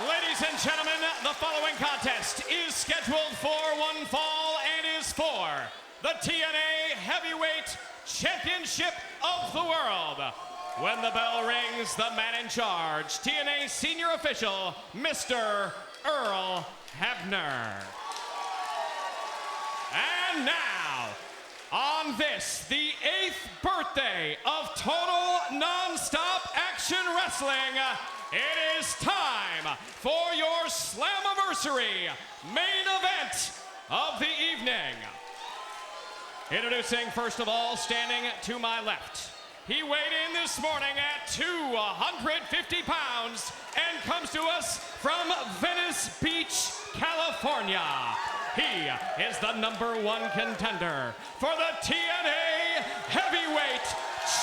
Ladies and gentlemen, the following contest is scheduled for one fall and is for the TNA Heavyweight Championship of the World. When the bell rings, the man in charge, TNA Senior Official, Mr. Earl Hebner. And now, on this, the 8th birthday of Total Non-Stop Action Wrestling, it is time for your Slammiversary main event of the evening. Introducing, first of all, standing to my left. He weighed in this morning at 250 pounds and comes to us from Venice Beach, California. He is the #1 contender for the TNA Heavyweight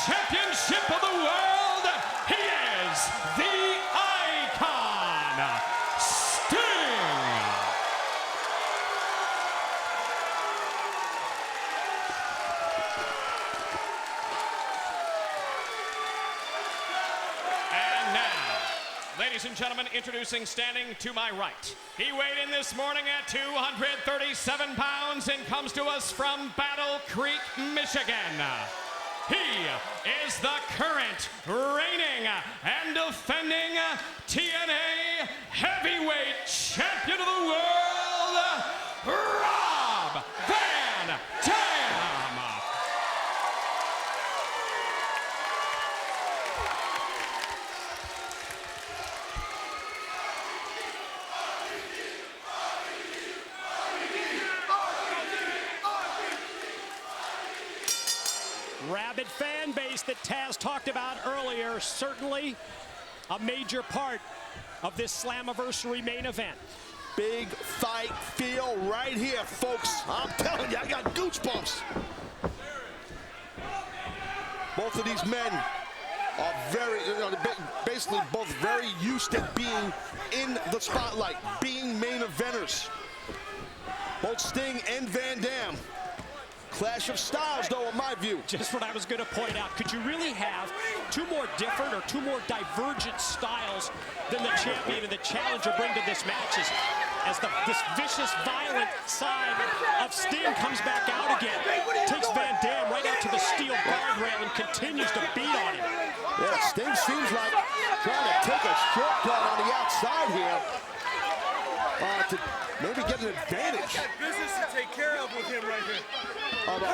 Championship of the World. He is the Icon, Sting. And now, ladies and gentlemen, introducing standing to my right. He weighed in this morning at 237 pounds and comes to us from Battle Creek, Michigan. He is the current reigning and defending TNA Heavyweight Champion of the World, Rob Van Dam. Rabid fan base that Taz talked about earlier, certainly a major part of this Slammiversary main event. Big fight feel right here, folks. I'm telling you, I got goosebumps. Both of these men are basically both very used to being in the spotlight, being main eventers. Both Sting and Van Dam. Clash of styles, though, in my view. Just what I was going to point out. Could you really have two more different or two more divergent styles than the champion and the challenger bring to this match as this vicious, violent side of Sting comes back out again. Takes Van Dam right out to the steel guardrail and continues to beat on him. Yeah, Sting seems like trying to take a shortcut on the outside here to maybe get an advantage. Got business to take care of with him right here. Of Van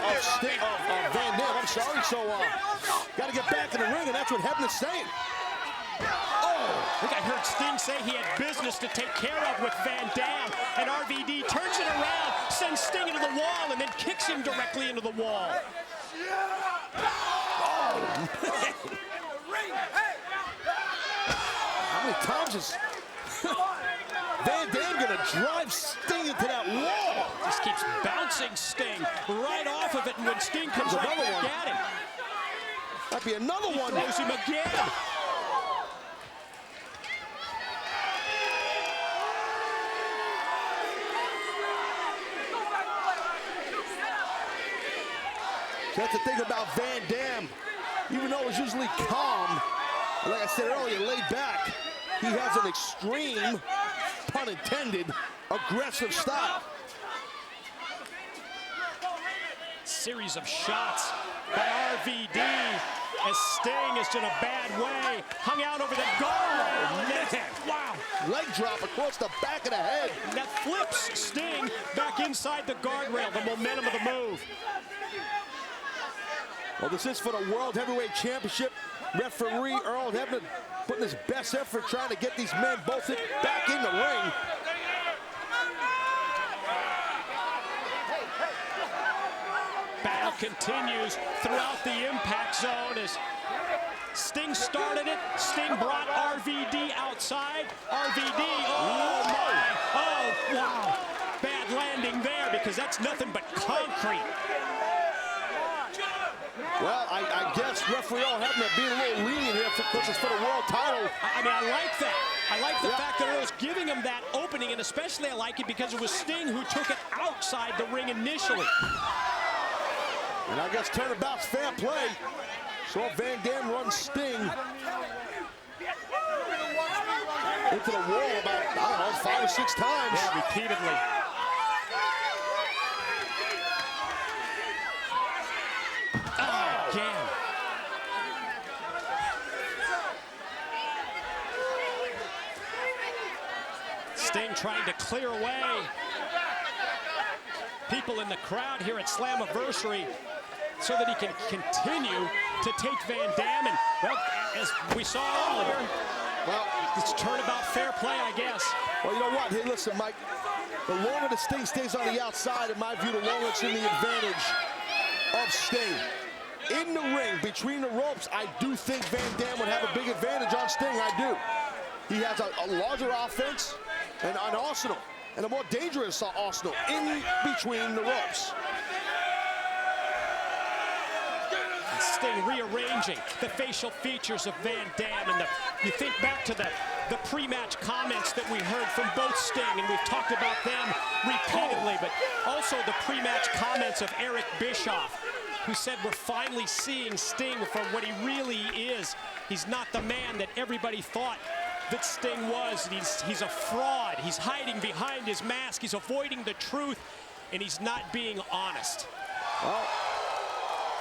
Dam, I'm sorry. So, got to get back in the ring, and that's what Hebner's saying. Oh, I think I heard Sting say he had business to take care of with Van Dam, and RVD turns it around, sends Sting into the wall, and then kicks him directly into the wall. Oh, man. How many times is Van Dam gonna drive Sting into that wall? Just keeps bouncing Sting right off of it, and when Sting comes right back at him, might be another one. Throws him again. That's the thing about Van Dam. Even though he's usually calm, like I said earlier, laid back, he has an extreme, pun intended, aggressive style. Series of shots by RVD as Sting is in a bad way. Hung out over the guardrail. Wow. Leg drop across the back of the head. And that flips Sting back inside the guardrail, the momentum of the move. Well, this is for the World Heavyweight Championship. Referee Earl Hebner putting his best effort trying to get these men both back in the ring. Battle continues throughout the impact zone as Sting started it. Sting brought RVD outside. RVD, oh my, oh wow. Bad landing there because that's nothing but concrete. Well, I guess referee Earl Hebner being a little lenient here because it's for the world title. I mean, I like that. I like the fact that Earl's giving him that opening, and especially I like it because it was Sting who took it outside the ring initially. And I guess turnabout's fair play. So Van Dam runs Sting into the wall about, I don't know, 5 or 6 times. Yeah, repeatedly. Oh, again. Sting trying to clear away people in the crowd here at Slammiversary so that he can continue to take Van Dam. And, well, as we saw earlier, well, it's turnabout fair play, I guess. Well, you know what? Hey, listen, Mike, the longer the Sting stays on the outside, in my view, the longer it's in the advantage of Sting. In the ring, between the ropes, I do think Van Dam would have a big advantage on Sting. I do. He has a larger offense and an arsenal, and a more dangerous arsenal in between the ropes. And Sting rearranging the facial features of Van Dam, and you think back to the pre-match comments that we heard from both Sting, and we've talked about them repeatedly, but also the pre-match comments of Eric Bischoff, who said we're finally seeing Sting for what he really is. He's not the man that everybody thought that Sting was. He's a fraud. He's hiding behind his mask. He's avoiding the truth, and he's not being honest. Well,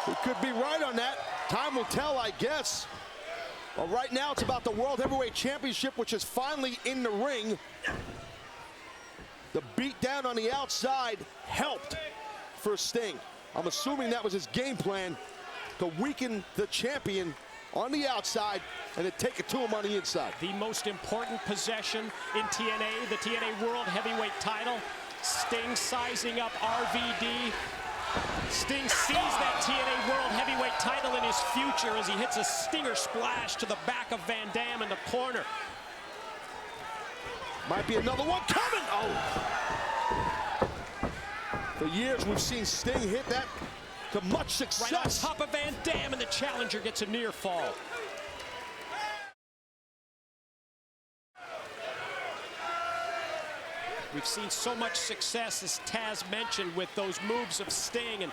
he could be right on that. Time will tell, I guess. Well, right now it's about the World Heavyweight Championship, which is finally in the ring. The beat down on the outside helped for Sting. I'm assuming that was his game plan, to weaken the champion on the outside and then take it to him on the inside. The most important possession in TNA, the TNA World Heavyweight Title. Sting sizing up RVD. Sting sees that TNA World Heavyweight Title in his future as he hits a stinger splash to the back of Van Dam in the corner. Might be another one coming. Oh. For years, we've seen Sting hit that to much success. Right on top of Van Dam, and the challenger gets a near fall. We've seen so much success, as Taz mentioned, with those moves of Sting, and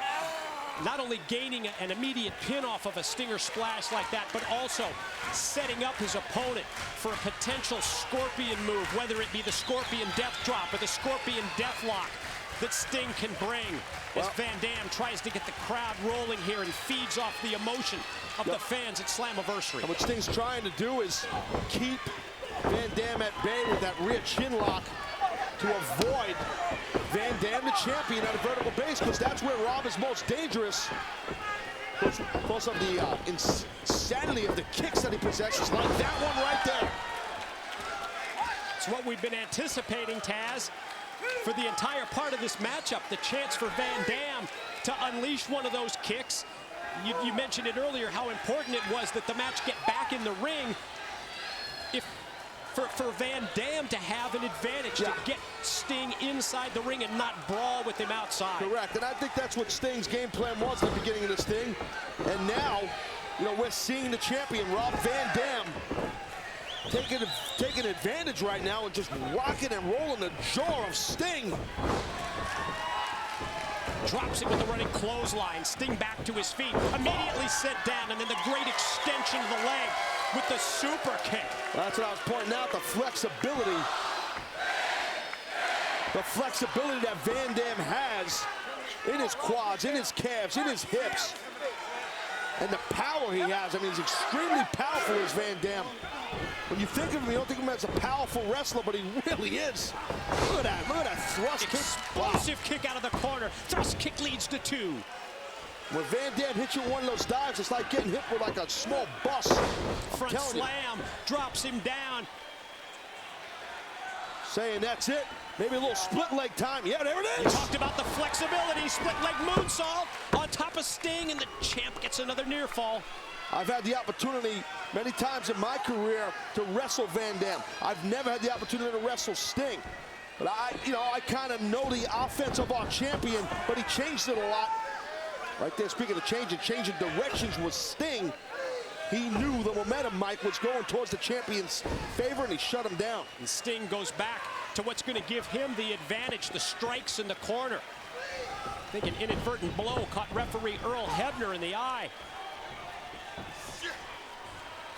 not only gaining an immediate pin off of a stinger splash like that, but also setting up his opponent for a potential scorpion move, whether it be the scorpion death drop or the scorpion death lock that Sting can bring, as Van Dam tries to get the crowd rolling here and feeds off the emotion of the fans at Slammiversary. And what Sting's trying to do is keep Van Dam at bay with that rear chin lock to avoid Van Dam, the champion, at a vertical base, because that's where Rob is most dangerous. Because of the insanity of the kicks that he possesses, like that one right there. It's what we've been anticipating, Taz, for the entire part of this matchup, the chance for Van Dam to unleash one of those kicks. You mentioned it earlier, how important it was that the match get back in the ring. For Van Dam to have an advantage, to get Sting inside the ring and not brawl with him outside. Correct, and I think that's what Sting's game plan was at the beginning of this thing. And now, you know, we're seeing the champion, Rob Van Dam, taking advantage right now and just rocking and rolling the jaw of Sting. Drops it with the running clothesline. Sting back to his feet, immediately set down, and then the great extension of the leg with the super kick. That's what I was pointing out, the flexibility. The flexibility that Van Dam has in his quads, in his calves, in his hips. And the power he has. I mean, he's extremely powerful, as Van Dam. When you think of him, you don't think of him as a powerful wrestler, but he really is. Look at that thrust kick. Explosive kick out of the corner. Thrust kick leads to 2. When Van Dam hits you with one of those dives, it's like getting hit with like a small bus. Front slam, drops him down. Saying that's it. Maybe a little split leg time. Yeah, there it is. We talked about the flexibility. Split leg moonsault on top of Sting, and the champ gets another near fall. I've had the opportunity many times in my career to wrestle Van Dam. I've never had the opportunity to wrestle Sting. But I kind of know the offense of our champion, but he changed it a lot. Right there, speaking of changing directions with Sting, he knew the momentum, Mike, was going towards the champion's favor, and he shut him down. And Sting goes back to what's going to give him the advantage, the strikes in the corner. I think an inadvertent blow caught referee Earl Hebner in the eye.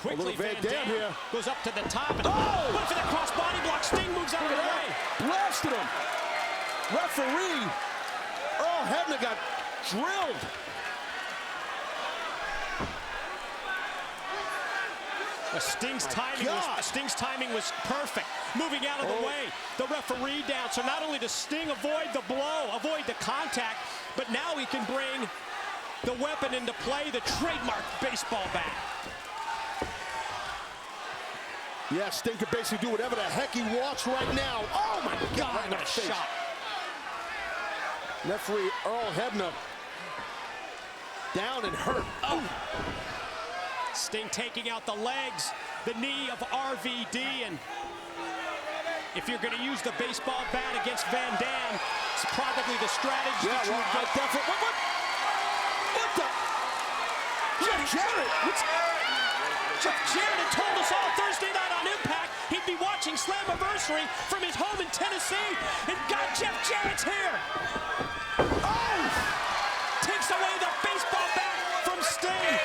Quickly, Van Van Dam Dam here. goes up to the top. And Oh! went for the cross body block. Sting moves out of the way. Blasted him. Referee Earl Hebner got drilled. Sting's timing was perfect. Moving out of the way, the referee down. So not only does Sting avoid the blow, avoid the contact, but now he can bring the weapon into play, the trademark baseball bat. Yeah, Sting can basically do whatever the heck he wants right now. Oh my God, Right in the face. shot. Referee Earl Hebner down and hurt. Oh. Sting taking out the legs, the knee of RVD, and if you're going to use the baseball bat against Van Dam, it's probably the strategy. Yeah, well, I definitely. What the? Jeff Jarrett. Jeff Jarrett had told us all Thursday night on Impact he'd be watching Slammiversary from his home in Tennessee, and God, Jeff Jarrett's here. Oh! Takes away the baseball bat from Sting.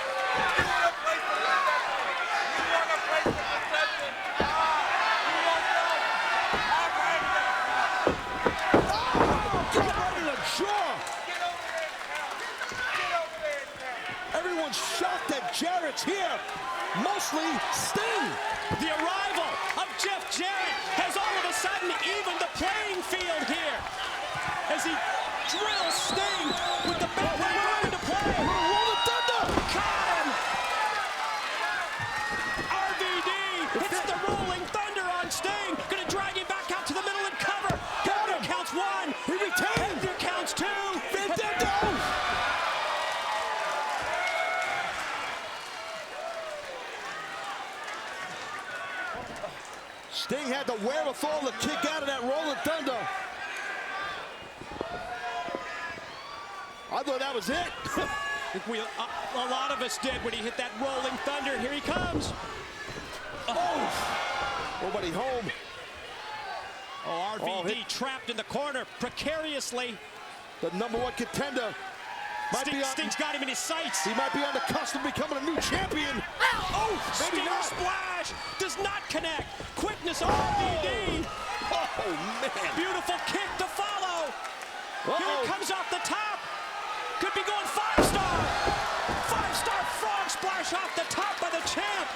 Everyone's shocked that Jarrett's here. Mostly Sting. The arrival of Jeff Jarrett has all of a sudden evened the playing field here as he drills Sting with the bat going into play. Roll the thunder. Caught him. RVD hits the rolling thunder on Sting. Gonna drag him back out to the middle and cover. Got him. Counts one. He retained. Hebner counts two. Van Dam down. Sting had the wherewithal to kick out of that rolling thunder. I thought that was it. I think a lot of us did when he hit that rolling thunder. Here he comes. Oh! Nobody home. Oh, RVD hit. trapped in the corner precariously. The #1 contender. Sting's got him in his sights. He might be on the cusp of becoming a new champion. Oh, maybe Stinger not. splash does not connect. Quickness on RVD. Oh, man. Beautiful kick to follow. Here Uh-oh. it comes off the top. Could be going 5-star. 5-star frog splash off the top by the champ.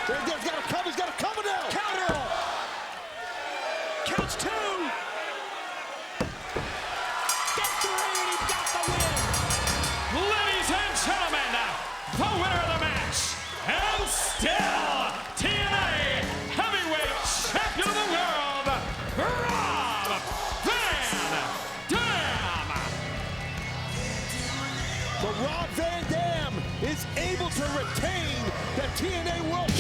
He's got to come. He's got to cover now. Counter. Counts two. Get three, and he got the win. Ladies and gentlemen, the winner of the match, and still TNA Heavyweight Champion of the World, Rob Van Dam. But Rob Van Dam is able to retain the TNA World